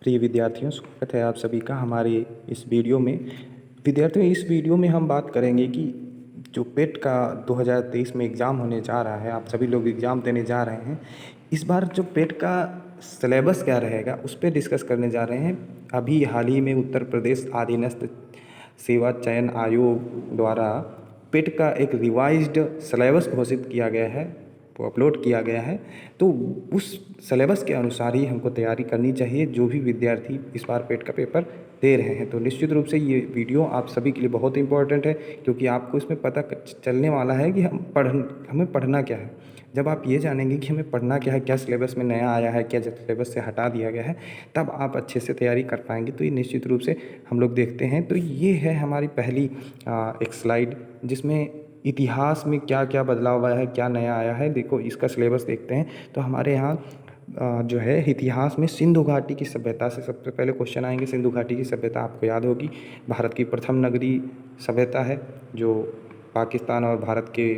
प्रिय विद्यार्थियों, स्वागत है आप सभी का हमारे इस वीडियो में। विद्यार्थियों, इस वीडियो में हम बात करेंगे कि जो पेट का 2023 में एग्ज़ाम होने जा रहा है, आप सभी लोग एग्ज़ाम देने जा रहे हैं। इस बार जो पेट का सिलेबस क्या रहेगा उस पर डिस्कस करने जा रहे हैं। अभी हाल ही में उत्तर प्रदेश अधीनस्थ सेवा चयन आयोग द्वारा पेट का एक रिवाइज्ड सिलेबस घोषित किया गया है, वो अपलोड किया गया है। तो उस सिलेबस के अनुसार ही हमको तैयारी करनी चाहिए, जो भी विद्यार्थी इस बार पेट का पेपर दे रहे हैं। तो निश्चित रूप से ये वीडियो आप सभी के लिए बहुत इंपॉर्टेंट है, क्योंकि आपको इसमें पता चलने वाला है कि हमें पढ़ना क्या है। जब आप ये जानेंगे कि हमें पढ़ना क्या है, क्या सिलेबस में नया आया है, क्या सिलेबस से हटा दिया गया है, तब आप अच्छे से तैयारी कर पाएंगे। तो ये निश्चित रूप से हम लोग देखते हैं। तो ये है हमारी पहली एक स्लाइड, जिसमें इतिहास में क्या क्या बदलाव आया है, क्या नया आया है। देखो, इसका सिलेबस देखते हैं तो हमारे यहाँ जो है इतिहास में सिंधु घाटी की सभ्यता से सबसे पहले क्वेश्चन आएंगे। सिंधु घाटी की सभ्यता आपको याद होगी, भारत की प्रथम नगरीय सभ्यता है, जो पाकिस्तान और भारत के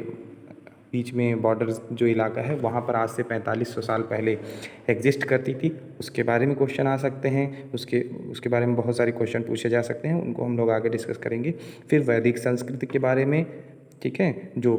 बीच में बॉर्डर जो इलाका है वहाँ पर आज से 4500 साल पहले एग्जिस्ट करती थी। उसके बारे में क्वेश्चन आ सकते हैं, उसके बारे में बहुत सारे क्वेश्चन पूछे जा सकते हैं, उनको हम लोग आगे डिस्कस करेंगे। फिर वैदिक संस्कृति के बारे में, ठीक है, जो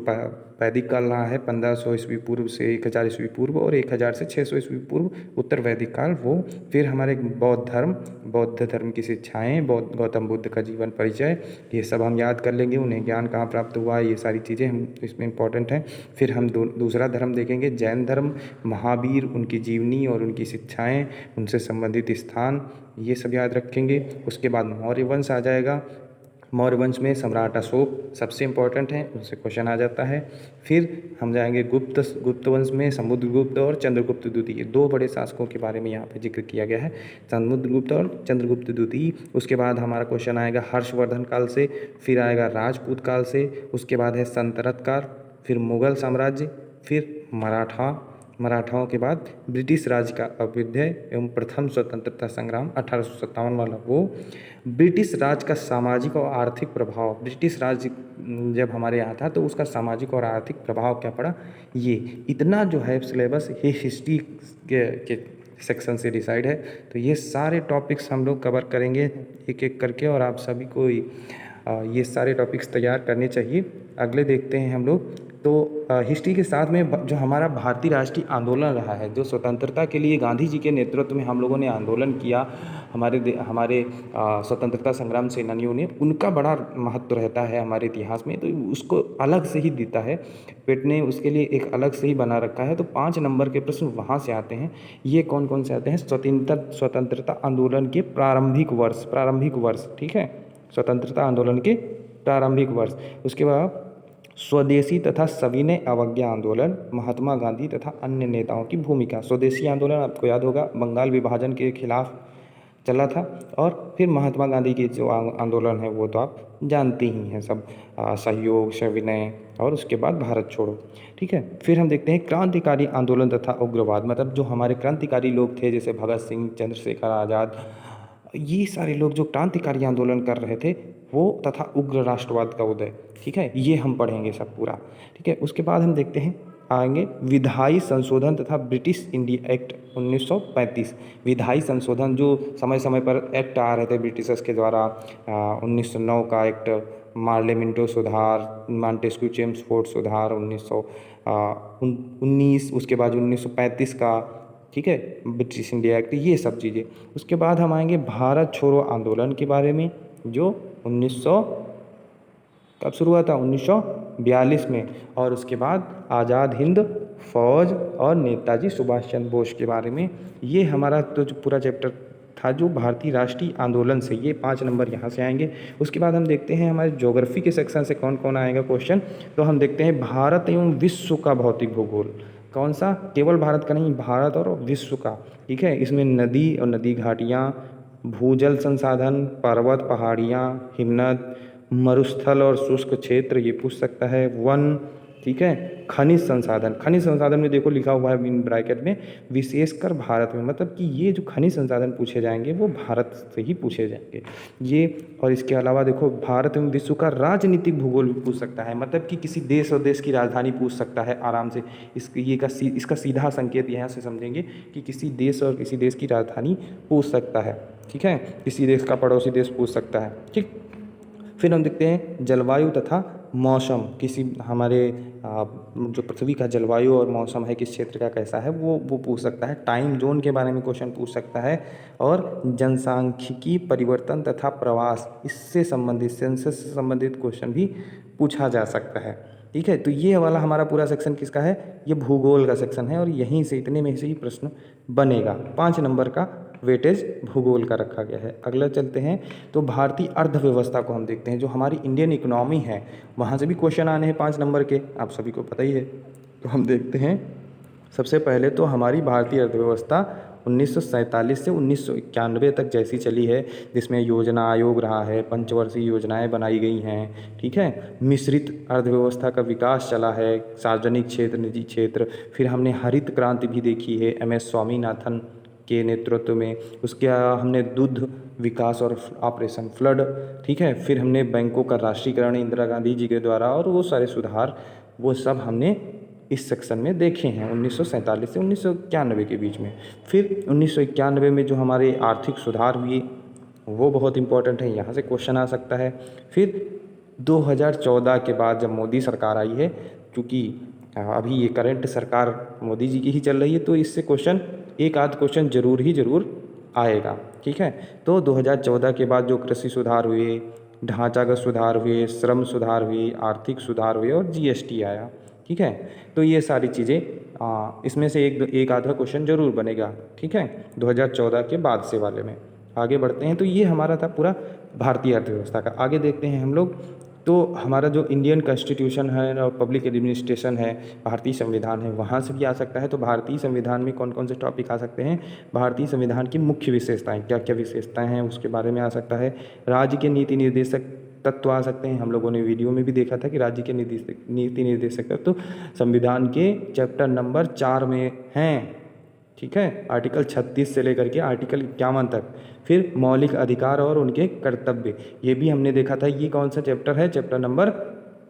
वैदिक काल रहा है 1500 ईस्वी पूर्व से 1000 ईस्वी पूर्व और 1000 से 600 ईस्वी पूर्व, उत्तर वैदिक काल वो। फिर हमारे बौद्ध धर्म की शिक्षाएँ, गौतम बुद्ध का जीवन परिचय, ये सब हम याद कर लेंगे। उन्हें ज्ञान कहाँ प्राप्त हुआ, ये सारी चीज़ें हम इसमें इंपॉर्टेंट हैं। फिर हम दूसरा धर्म देखेंगे, जैन धर्म, महावीर, उनकी जीवनी और उनकी शिक्षाएँ, उनसे संबंधित स्थान, ये सब याद रखेंगे। उसके बाद मौर्य वंश आ जाएगा। मौर्य वंश में सम्राट अशोक सबसे इम्पोर्टेंट हैं, उनसे क्वेश्चन आ जाता है। फिर हम जाएंगे गुप्त वंश में समुद्रगुप्त और चंद्रगुप्त द्वितीय, दो बड़े शासकों के बारे में यहाँ पे जिक्र किया गया है, समुद्रगुप्त और चंद्रगुप्त द्वितीय। उसके बाद हमारा क्वेश्चन आएगा हर्षवर्धन काल से, फिर आएगा राजपूत काल से, उसके बाद है संतरत काल, फिर मुगल साम्राज्य, फिर मराठाओं के बाद ब्रिटिश राज का अभ्युदय एवं प्रथम स्वतंत्रता संग्राम 1857 वाला वो। ब्रिटिश राज का सामाजिक और आर्थिक प्रभाव, ब्रिटिश राज जब हमारे यहाँ था तो उसका सामाजिक और आर्थिक प्रभाव क्या पड़ा, ये इतना जो है सिलेबस ये हिस्ट्री के सेक्शन से डिसाइड है। तो ये सारे टॉपिक्स हम लोग कवर करेंगे एक एक करके, और आप सभी को ये सारे टॉपिक्स तैयार करने चाहिए। अगले देखते हैं हम लोग। तो हिस्ट्री के साथ में जो हमारा भारतीय राष्ट्रीय आंदोलन रहा है, जो स्वतंत्रता के लिए गांधी जी के नेतृत्व में हम लोगों ने आंदोलन किया, हमारे स्वतंत्रता संग्राम सेनानियों ने, उनका बड़ा महत्व रहता है हमारे इतिहास में। तो उसको अलग से ही देता है पेट ने, उसके लिए एक अलग से ही बना रखा है। तो 5 नंबर के प्रश्न वहाँ से आते हैं। ये कौन कौन से आते हैं? स्वतंत्रता आंदोलन के प्रारंभिक वर्ष, ठीक है, स्वतंत्रता आंदोलन के प्रारंभिक वर्ष। उसके बाद स्वदेशी तथा सविनय अवज्ञा आंदोलन, महात्मा गांधी तथा अन्य नेताओं की भूमिका। स्वदेशी आंदोलन आपको याद होगा, बंगाल विभाजन के खिलाफ चला था। और फिर महात्मा गांधी की जो आंदोलन है वो तो आप जानते ही हैं सब, सहयोग, सविनय, और उसके बाद भारत छोड़ो, ठीक है। फिर हम देखते हैं क्रांतिकारी आंदोलन तथा उग्रवाद, मतलब जो हमारे क्रांतिकारी लोग थे, जैसे भगत सिंह, चंद्रशेखर आज़ाद, ये सारे लोग जो क्रांतिकारी आंदोलन कर रहे थे वो, तथा उग्र राष्ट्रवाद का उदय, ठीक है, ये हम पढ़ेंगे सब पूरा, ठीक है। उसके बाद हम देखते हैं आएंगे विधायी संशोधन तथा ब्रिटिश इंडिया एक्ट 1935। विधायी संशोधन, जो समय समय पर एक्ट आ रहे थे ब्रिटिशर्स के द्वारा, 1909 का एक्ट, मार्लेमिंटो सुधार, मॉन्टेस्क्यू चेम्सफोर्ड सुधार 1919, उसके बाद 1935 का, ठीक है, ब्रिटिश इंडिया एक्ट, ये सब चीज़ें। उसके बाद हम आएंगे भारत छोड़ो आंदोलन के बारे में, जो 1900 कब शुरू हुआ था? 1942 में। और उसके बाद आज़ाद हिंद फौज और नेताजी सुभाष चंद्र बोस के बारे में। ये हमारा तो जो पूरा चैप्टर था जो भारतीय राष्ट्रीय आंदोलन से, ये 5 नंबर यहाँ से आएंगे। उसके बाद हम देखते हैं हमारे ज्योग्राफी के सेक्शन से कौन कौन आएगा क्वेश्चन। तो हम देखते हैं भारत एवं विश्व का भौतिक भूगोल। कौन सा? केवल भारत का नहीं, भारत और विश्व का, ठीक है। इसमें नदी और नदी घाटियाँ, भूजल संसाधन, पर्वत, पहाड़ियाँ, हिमनद, मरुस्थल और शुष्क क्षेत्र, ये पूछ सकता है। वन, ठीक है। खनिज संसाधन, खनिज संसाधन में देखो लिखा हुआ है इन ब्रैकेट में विशेषकर भारत में, मतलब कि ये जो खनिज संसाधन पूछे जाएंगे वो भारत से ही पूछे जाएंगे ये। और इसके अलावा देखो भारत में विश्व का राजनीतिक भूगोल भी पूछ सकता है, मतलब कि किसी देश और देश की राजधानी पूछ सकता है आराम से। इसका सीधा संकेत यहाँ से समझेंगे कि किसी देश और किसी देश की राजधानी पूछ सकता है, ठीक है। किसी देश का पड़ोसी देश पूछ सकता है, ठीक। फिर हम देखते हैं जलवायु तथा मौसम, किसी हमारे जो पृथ्वी का जलवायु और मौसम है किस क्षेत्र का कैसा है वो पूछ सकता है। टाइम जोन के बारे में क्वेश्चन पूछ सकता है। और जनसांख्यिकी परिवर्तन तथा प्रवास, इससे संबंधित सेंसस से संबंधित क्वेश्चन भी पूछा जा सकता है, ठीक है। तो ये वाला हमारा पूरा सेक्शन किसका है, ये भूगोल का सेक्शन है और यहीं से इतने में से ही प्रश्न बनेगा। 5 नंबर का वेटेज भूगोल का रखा गया है। अगला चलते हैं तो भारतीय अर्थव्यवस्था को हम देखते हैं, जो हमारी इंडियन इकोनॉमी है वहाँ से भी क्वेश्चन आने हैं 5 नंबर के, आप सभी को पता ही है। तो हम देखते हैं सबसे पहले तो हमारी भारतीय अर्थव्यवस्था 1947 से 1991 तक जैसी चली है, जिसमें योजना आयोग रहा है, पंचवर्षीय योजनाएं बनाई गई हैं, ठीक है। मिश्रित अर्थव्यवस्था का विकास चला है, सार्वजनिक क्षेत्र निजी क्षेत्र। फिर हमने हरित क्रांति भी देखी है MS स्वामीनाथन के नेतृत्व में। उसके हमने दुग्ध विकास और ऑपरेशन फ्लड, ठीक है। फिर हमने बैंकों का राष्ट्रीयकरण इंदिरा गांधी जी के द्वारा और वो सारे सुधार, वो सब हमने इस सेक्शन में देखे हैं 1947 से 1991 के बीच में। फिर 1991 में जो हमारे आर्थिक सुधार हुए वो बहुत इंपॉर्टेंट है, यहाँ से क्वेश्चन आ सकता है। फिर 2014 के बाद जब मोदी सरकार आई है, क्योंकि अभी ये करंट सरकार मोदी जी की ही चल रही है, तो इससे क्वेश्चन एक आध क्वेश्चन जरूर आएगा, ठीक है। तो 2014 के बाद जो कृषि सुधार हुए, ढांचागत सुधार हुए, श्रम सुधार हुए, आर्थिक सुधार हुए और GST आया, ठीक है। तो ये सारी चीज़ें इसमें से एक आधा क्वेश्चन जरूर बनेगा, ठीक है, 2014 के बाद से वाले में। आगे बढ़ते हैं तो ये हमारा था पूरा भारतीय अर्थव्यवस्था का। आगे देखते हैं हम लोग तो हमारा जो इंडियन कॉन्स्टिट्यूशन है और पब्लिक एडमिनिस्ट्रेशन है, भारतीय संविधान है, वहाँ से भी आ सकता है। तो भारतीय संविधान में कौन कौन से टॉपिक आ सकते हैं, भारतीय संविधान की मुख्य विशेषताएं, क्या क्या विशेषताएं हैं उसके बारे में आ सकता है। राज्य के नीति निर्देशक तत्व आ सकते हैं, हम लोगों ने वीडियो में भी देखा था कि राज्य के नीति निर्देशक तत्व संविधान के चैप्टर नंबर 4 में हैं, ठीक है, आर्टिकल 36 से लेकर के आर्टिकल 51 तक। फिर मौलिक अधिकार और उनके कर्तव्य, ये भी हमने देखा था। ये कौन सा चैप्टर है, चैप्टर नंबर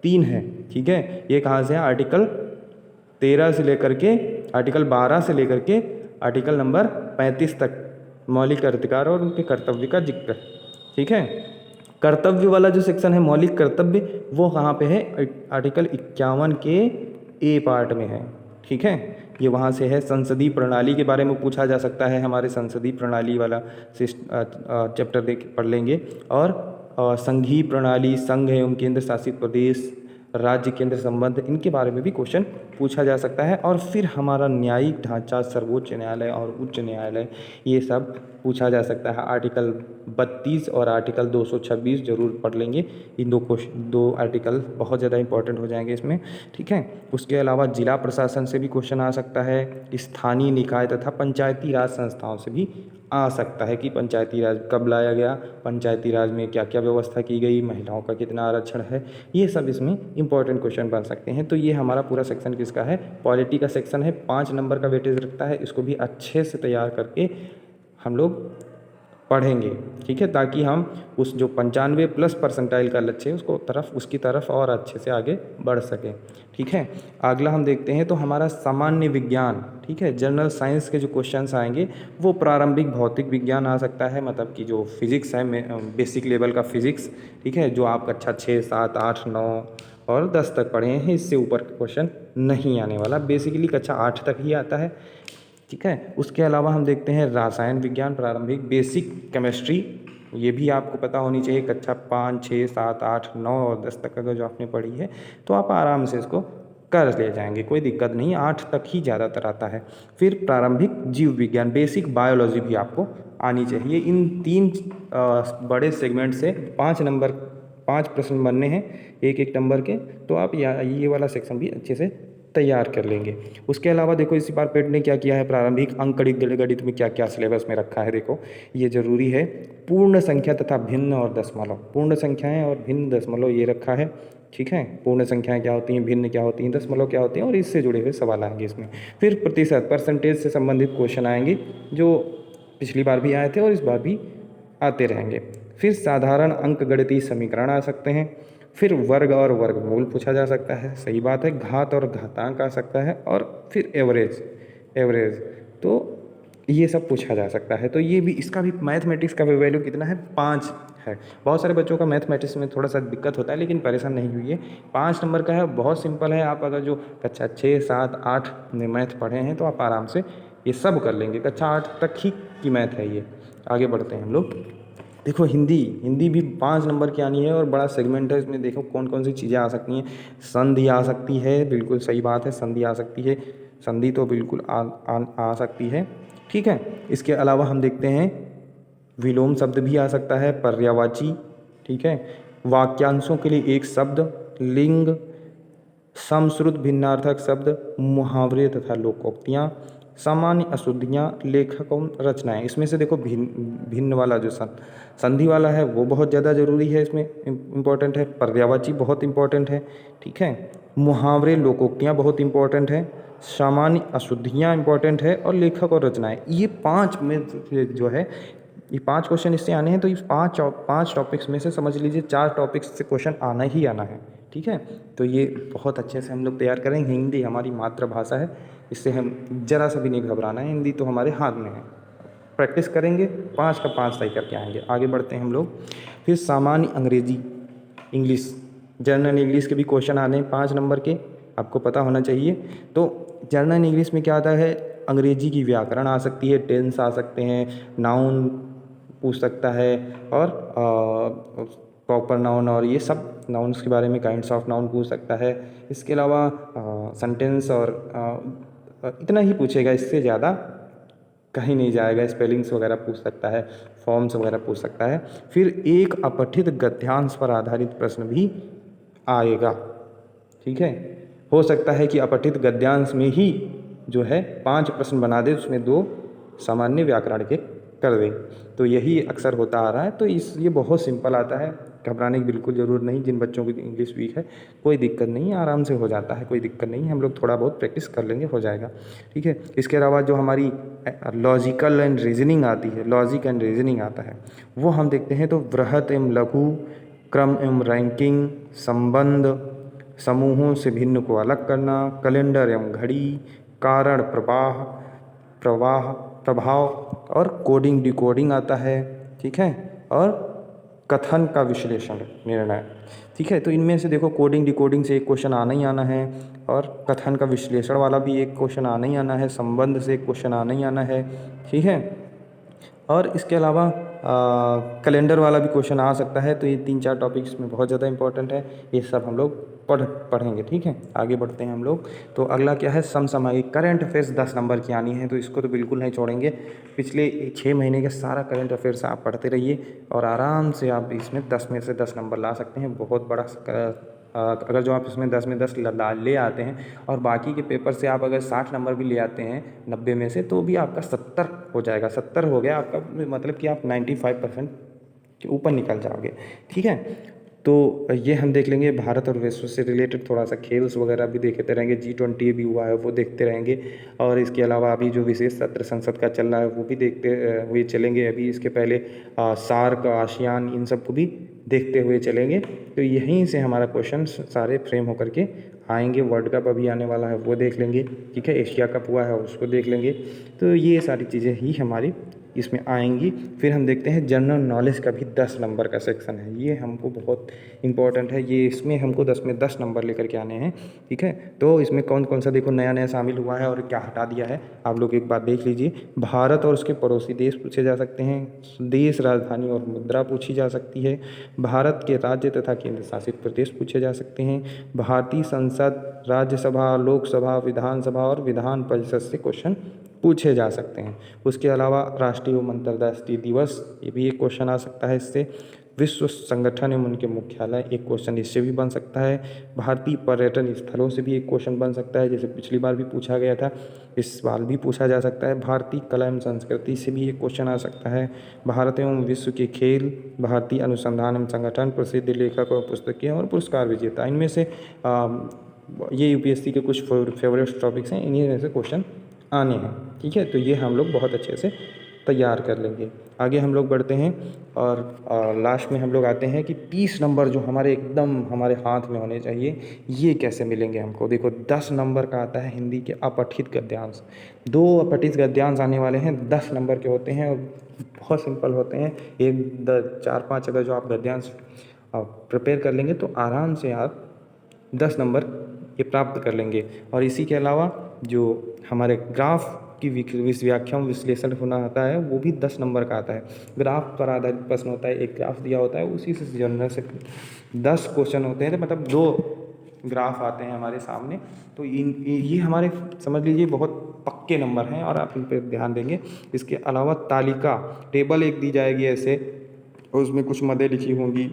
3 है, ठीक है। ये कहाँ से है, आर्टिकल 13 से लेकर के आर्टिकल 12 से लेकर के आर्टिकल नंबर 35 तक मौलिक अधिकार और उनके कर्तव्य का जिक्र, ठीक है। कर्तव्य वाला जो सेक्शन है, मौलिक कर्तव्य, वो कहाँ पे है, आर्टिकल 51 के A पार्ट में है, ठीक है। ये वहाँ से है। संसदीय प्रणाली के बारे में पूछा जा सकता है, हमारे संसदीय प्रणाली वाला चैप्टर पढ़ लेंगे। और संघीय प्रणाली, संघ एवं केंद्र शासित प्रदेश, राज्य केंद्र संबंध, इनके बारे में भी क्वेश्चन पूछा जा सकता है। और फिर हमारा न्यायिक ढांचा, सर्वोच्च न्यायालय और उच्च न्यायालय, ये सब पूछा जा सकता है। आर्टिकल 32 और आर्टिकल 226 जरूर पढ़ लेंगे। इन दो आर्टिकल बहुत ज़्यादा इंपॉर्टेंट हो जाएंगे इसमें, ठीक है। उसके अलावा जिला प्रशासन से भी क्वेश्चन आ सकता है, स्थानीय निकाय तथा पंचायती राज संस्थाओं से भी आ सकता है कि पंचायती राज कब लाया गया, पंचायती राज में क्या क्या व्यवस्था की गई, महिलाओं का कितना आरक्षण है, ये सब इसमें इंपॉर्टेंट क्वेश्चन बन सकते हैं। तो ये हमारा पूरा सेक्शन किसका है, पॉलिटी का सेक्शन है। 5 नंबर का वेटेज रखता है, इसको भी अच्छे से तैयार करके हम लोग पढ़ेंगे, ठीक है, ताकि हम उस जो 95+ परसेंटाइल का लक्ष्य है उसकी तरफ और अच्छे से आगे बढ़ सकें, ठीक है। अगला हम देखते हैं तो हमारा सामान्य विज्ञान, ठीक है, जनरल साइंस के जो क्वेश्चंस आएंगे वो प्रारंभिक भौतिक विज्ञान आ सकता है, मतलब कि जो फिजिक्स है, बेसिक लेवल का फिजिक्स, ठीक है, जो आप कक्षा 6, 7, 8, 9 और 10 तक पढ़े हैं। इससे ऊपर का क्वेश्चन नहीं आने वाला, बेसिकली कक्षा 8 तक ही आता है, ठीक है। उसके अलावा हम देखते हैं रसायन विज्ञान प्रारंभिक, बेसिक केमिस्ट्री, ये भी आपको पता होनी चाहिए। कक्षा 5, 6, 7, 8, 9 और 10 तक अगर जो आपने पढ़ी है तो आप आराम से इसको कर ले जाएंगे, कोई दिक्कत नहीं। 8 तक ही ज़्यादातर आता है। फिर प्रारंभिक जीव विज्ञान, बेसिक बायोलॉजी भी आपको आनी चाहिए। इन 3 बड़े सेगमेंट से 5 प्रश्न बनने हैं, एक नंबर के। तो आप ये वाला सेक्शन भी अच्छे से तैयार कर लेंगे। उसके अलावा देखो इस बार पेट ने क्या किया है, प्रारंभिक अंकगणित गणित में क्या क्या सिलेबस में रखा है, देखो ये जरूरी है। पूर्ण संख्या तथा भिन्न और दशमलव, पूर्ण संख्याएं और भिन्न दशमलव ये रखा है, ठीक है। पूर्ण संख्याएं क्या होती हैं, भिन्न क्या होती हैं, दशमलव क्या होती हैं, और इससे जुड़े हुए सवाल आएंगे इसमें। फिर प्रतिशत, परसेंटेज से संबंधित क्वेश्चन आएंगे जो पिछली बार भी आए थे और इस बार भी आते रहेंगे। फिर साधारण अंकगणितीय समीकरण आ सकते हैं। फिर वर्ग और वर्गमूल पूछा जा सकता है, सही बात है। घात और घातांक आ सकता है। और फिर एवरेज तो ये सब पूछा जा सकता है। तो ये भी, इसका भी मैथमेटिक्स का भी वैल्यू कितना है, 5 है। बहुत सारे बच्चों का मैथमेटिक्स में थोड़ा सा दिक्कत होता है, लेकिन परेशान नहीं हुई है, 5 नंबर का है, बहुत सिंपल है। आप अगर जो कक्षा 6, 7, 8 में मैथ पढ़े हैं तो आप आराम से ये सब कर लेंगे। कक्षा 8 तक ही की मैथ है ये। आगे बढ़ते हैं हम लोग। देखो हिंदी भी 5 नंबर की आनी है और बड़ा सेगमेंट है इसमें। देखो कौन कौन सी चीज़ें आ सकती हैं। संधि आ सकती है, बिल्कुल सही बात है, संधि आ सकती है। संधि तो बिल्कुल आ सकती है, ठीक है। इसके अलावा हम देखते हैं विलोम शब्द भी आ सकता है, पर्यायवाची, ठीक है। वाक्यांशों के लिए एक शब्द, लिंग, समश्रुत भिन्नार्थक शब्द, मुहावरे तथा लोकोक्तियाँ, सामान्य अशुद्धियाँ, लेखकों रचनाएं। इसमें से देखो भिन्न वाला जो संधि वाला है वो बहुत ज़्यादा ज़रूरी है, इसमें इम्पोर्टेंट है। पर्यायवाची बहुत इम्पोर्टेंट है, ठीक है। मुहावरे लोकोक्तियाँ बहुत इम्पोर्टेंट है। सामान्य अशुद्धियाँ इम्पोर्टेंट है। और लेखक और रचनाएं, ये 5 में जो है, ये 5 क्वेश्चन इससे आने हैं। तो इस 5 टॉपिक्स में से समझ लीजिए 4 टॉपिक्स से क्वेश्चन आना ही आना है, ठीक है। तो ये बहुत अच्छे से हम लोग तैयार करेंगे। हिंदी हमारी मातृभाषा है, इससे हम ज़रा सा भी नहीं घबराना है। हिंदी तो हमारे हाथ में है, प्रैक्टिस करेंगे, 5 का 5 सही करके आएंगे। आगे बढ़ते हैं हम लोग। फिर सामान्य अंग्रेजी, इंग्लिश, जनरल इंग्लिश के भी क्वेश्चन आने हैं 5 नंबर के, आपको पता होना चाहिए। तो जनरल इंग्लिश में क्या आता है, अंग्रेजी की व्याकरण आ सकती है, टेंस आ सकते हैं, नाउन पूछ सकता है, और प्रॉपर नाउन और ये सब नाउन्स के बारे में, काइंड्स ऑफ नाउन पूछ सकता है। इसके अलावा सेंटेंस और इतना ही पूछेगा, इससे ज़्यादा कहीं नहीं जाएगा। स्पेलिंग्स वगैरह पूछ सकता है, फॉर्म्स वगैरह पूछ सकता है। फिर एक अपठित गद्यांश पर आधारित प्रश्न भी आएगा, ठीक है। हो सकता है कि अपठित गद्यांश में ही जो है 5 प्रश्न बना दे, उसमें 2 सामान्य व्याकरण के कर दें। तो यही अक्सर होता आ रहा है। तो ये बहुत सिंपल आता है, घबराने की बिल्कुल ज़रूरत नहीं। जिन बच्चों की इंग्लिश वीक है कोई दिक्कत नहीं है, आराम से हो जाता है, कोई दिक्कत नहीं है। हम लोग थोड़ा बहुत प्रैक्टिस कर लेंगे, हो जाएगा, ठीक है। इसके अलावा जो हमारी लॉजिकल एंड रीजनिंग आती है, लॉजिक एंड रीजनिंग आता है, वो हम देखते हैं। तो वृहत एवं लघु, क्रम एवं रैंकिंग, संबंध, समूहों से भिन्न को अलग करना, कैलेंडर एवं घड़ी, कारण प्रभाव, और कोडिंग डिकोडिंग आता है, ठीक है। और कथन का विश्लेषण, निर्णय, ठीक है। तो इनमें से देखो कोडिंग डिकोडिंग से एक क्वेश्चन आना ही आना है, और कथन का विश्लेषण वाला भी एक क्वेश्चन आना ही आना है, संबंध से एक क्वेश्चन आना ही आना है, ठीक है। और इसके अलावा कैलेंडर वाला भी क्वेश्चन आ सकता है। तो ये 3-4 टॉपिक्स में बहुत ज़्यादा इंपॉर्टेंट है, ये सब हम लोग पढ़ेंगे, ठीक है। आगे बढ़ते हैं हम लोग। तो अगला क्या है, समसामयिक करंट अफेयर्स 10 नंबर की आनी है, तो इसको तो बिल्कुल नहीं छोड़ेंगे। पिछले 6 महीने के सारा करंट अफेयर्स आप पढ़ते रहिए और आराम से आप इसमें 10 में से 10 नंबर ला सकते हैं। बहुत बड़ा अगर जो आप इसमें 10 में 10 ले आते हैं और बाकी के पेपर से आप अगर 60 नंबर भी ले आते हैं 90 में से, तो भी आपका 70 हो जाएगा। 70 हो गया आपका, मतलब कि आप 95% के ऊपर निकल जाओगे, ठीक है। तो ये हम देख लेंगे। भारत और विश्व से रिलेटेड थोड़ा सा खेल्स वगैरह भी देखते रहेंगे। G20 भी हुआ है वो देखते रहेंगे। और इसके अलावा अभी जो विशेष सत्र संसद का चल रहा है वो भी देखते हुए चलेंगे। अभी इसके पहले सार्क, आसियान, इन सब को भी देखते हुए चलेंगे। तो यहीं से हमारा क्वेश्चन सारे फ्रेम होकर के आएंगे। वर्ल्ड कप अभी आने वाला है वो देख लेंगे, ठीक है। एशिया कप हुआ है उसको देख लेंगे। तो ये सारी चीज़ें ही हमारी इसमें आएंगी। फिर हम देखते हैं जनरल नॉलेज का भी 10 नंबर का सेक्शन है, ये हमको बहुत इंपॉर्टेंट है। ये इसमें हमको 10 में 10 नंबर लेकर के आने हैं, ठीक है। तो इसमें कौन कौन सा देखो नया नया शामिल हुआ है और क्या हटा दिया है, आप लोग एक बार देख लीजिए। भारत और उसके पड़ोसी देश पूछे जा सकते हैं, देश, राजधानी और मुद्रा पूछी जा सकती है, भारत के राज्य तथा केंद्र शासित प्रदेश पूछे जा सकते हैं, भारतीय संसद, राज्यसभा, लोकसभा, विधानसभा और विधान परिषद से क्वेश्चन पूछे जा सकते हैं। उसके अलावा राष्ट्रीय एवं अंतर्राष्ट्रीय दिवस, ये भी एक क्वेश्चन आ सकता है इससे। विश्व संगठन एवं उनके मुख्यालय, एक क्वेश्चन इससे भी बन सकता है। भारतीय पर्यटन स्थलों से भी एक क्वेश्चन बन सकता है, जैसे पिछली बार भी पूछा गया था, इस बार भी पूछा जा सकता है। भारतीय कला एवं संस्कृति से भी एक क्वेश्चन आ सकता है। भारत एवं विश्व के खेल, भारतीय अनुसंधान एवं संगठन, प्रसिद्ध लेखक और पुस्तकें और पुरस्कार विजेता, इनमें से ये यूपीएससी के कुछ फेवरेट टॉपिक्स हैं, इन्हीं में से क्वेश्चन आने हैं। ठीक है, तो ये हम लोग बहुत अच्छे से तैयार कर लेंगे। आगे हम लोग बढ़ते हैं और लास्ट में हम लोग आते हैं कि 30 नंबर जो हमारे एकदम हमारे हाथ में होने चाहिए, ये कैसे मिलेंगे हमको। देखो 10 नंबर का आता है हिंदी के अपठित गद्यांश, 2 अपठित गद्यांश आने वाले हैं, 10 नंबर के होते हैं और बहुत सिंपल होते हैं। 4-5 अगर जो आप गद्यांश प्रिपेयर कर लेंगे तो आराम से आप 10 नंबर ये प्राप्त कर लेंगे। और इसी के अलावा जो हमारे ग्राफ की व्याख्या विश्लेषण होना आता है, वो भी 10 नंबर का आता है। ग्राफ पर आधारित प्रश्न होता है, एक ग्राफ दिया होता है, उसी से जनरल से 10 क्वेश्चन होते हैं, तो मतलब 2 ग्राफ आते हैं हमारे सामने। तो ये हमारे समझ लीजिए बहुत पक्के नंबर हैं और आप इन पर ध्यान देंगे। इसके अलावा तालिका टेबल एक दी जाएगी ऐसे, और उसमें कुछ मदें लिखी होंगी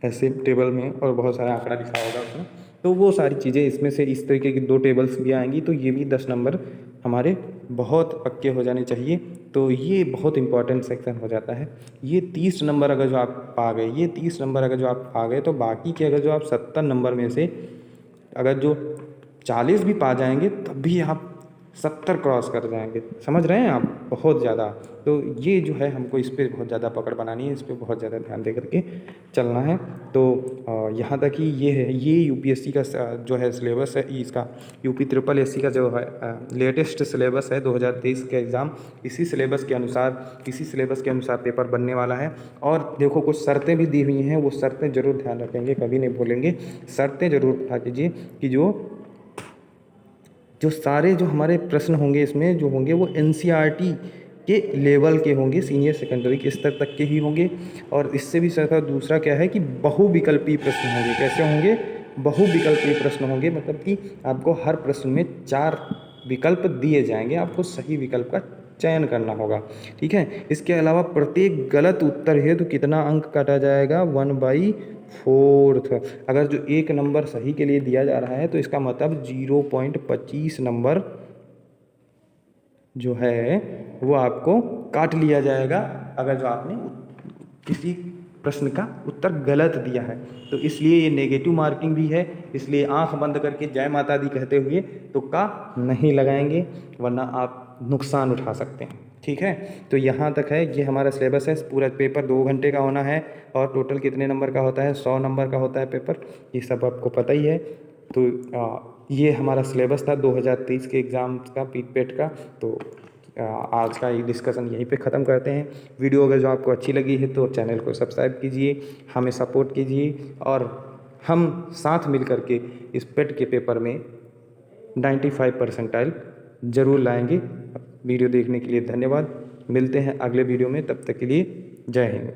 ऐसे टेबल में, और बहुत सारा आंकड़ा लिखा होगा उसमें, तो वो सारी चीज़ें इसमें से इस तरीके की 2 टेबल्स भी आएंगी। तो ये भी 10 नंबर हमारे बहुत पक्के हो जाने चाहिए। तो ये बहुत इंपॉर्टेंट सेक्शन हो जाता है। ये 30 नंबर अगर जो आप पा गए, ये 30 नंबर अगर जो आप पा गए, तो बाकी के अगर जो आप 70 नंबर में से अगर जो 40 भी पा जाएंगे तब भी आप 70 क्रॉस कर जाएंगे। समझ रहे हैं आप, बहुत ज़्यादा। तो ये जो है हमको इस पर बहुत ज़्यादा पकड़ बनानी है, इस पर बहुत ज़्यादा ध्यान दे करके चलना है। तो यहाँ तक कि ये है, ये यूपीएससी का जो है सिलेबस है, इसका यूपी ट्रिपल एससी का जो है लेटेस्ट सिलेबस है 2023 का एग्ज़ाम, इसी सिलेबस के अनुसार पेपर बनने वाला है। और देखो कुछ शर्तें भी दी हुई हैं, वो शर्तें ज़रूर ध्यान रखेंगे, कभी नहीं भूलेंगे। शर्तें ज़रूर उठा कीजिए कि जो सारे जो हमारे प्रश्न होंगे इसमें जो होंगे वो एनसीईआरटी के लेवल के होंगे, सीनियर सेकेंडरी के स्तर तक के ही होंगे। और इससे भी सरकार दूसरा क्या है कि बहुविकल्पी प्रश्न होंगे। कैसे होंगे? बहुविकल्पी प्रश्न होंगे, मतलब कि आपको हर प्रश्न में 4 विकल्प दिए जाएंगे, आपको सही विकल्प का चयन करना होगा। ठीक है, इसके अलावा प्रत्येक गलत उत्तर हेतु कितना अंक काटा जाएगा? 1/4। अगर जो 1 नंबर सही के लिए दिया जा रहा है तो इसका मतलब 0.25 नंबर जो है वो आपको काट लिया जाएगा अगर जो आपने किसी प्रश्न का उत्तर गलत दिया है। तो इसलिए ये नेगेटिव मार्किंग भी है, इसलिए आंख बंद करके जय माता दी कहते हुए तुक्का नहीं लगाएंगे, वरना आप नुकसान उठा सकते हैं। ठीक है, तो यहाँ तक है, ये हमारा सिलेबस है। पूरा पेपर 2 घंटे का होना है और टोटल कितने नंबर का होता है? 100 नंबर का होता है पेपर, ये सब आपको पता ही है। तो ये हमारा सिलेबस था 2023 के एग्ज़ाम का, पेट का। तो आज का ये डिस्कशन यहीं पे ख़त्म करते हैं। वीडियो अगर जो आपको अच्छी लगी है तो चैनल को सब्सक्राइब कीजिए, हमें सपोर्ट कीजिए, और हम साथ मिल कर के इस पेट के पेपर में 95 परसेंटाइल ज़रूर लाएंगे। वीडियो देखने के लिए धन्यवाद। मिलते हैं अगले वीडियो में, तब तक के लिए जय हिंद।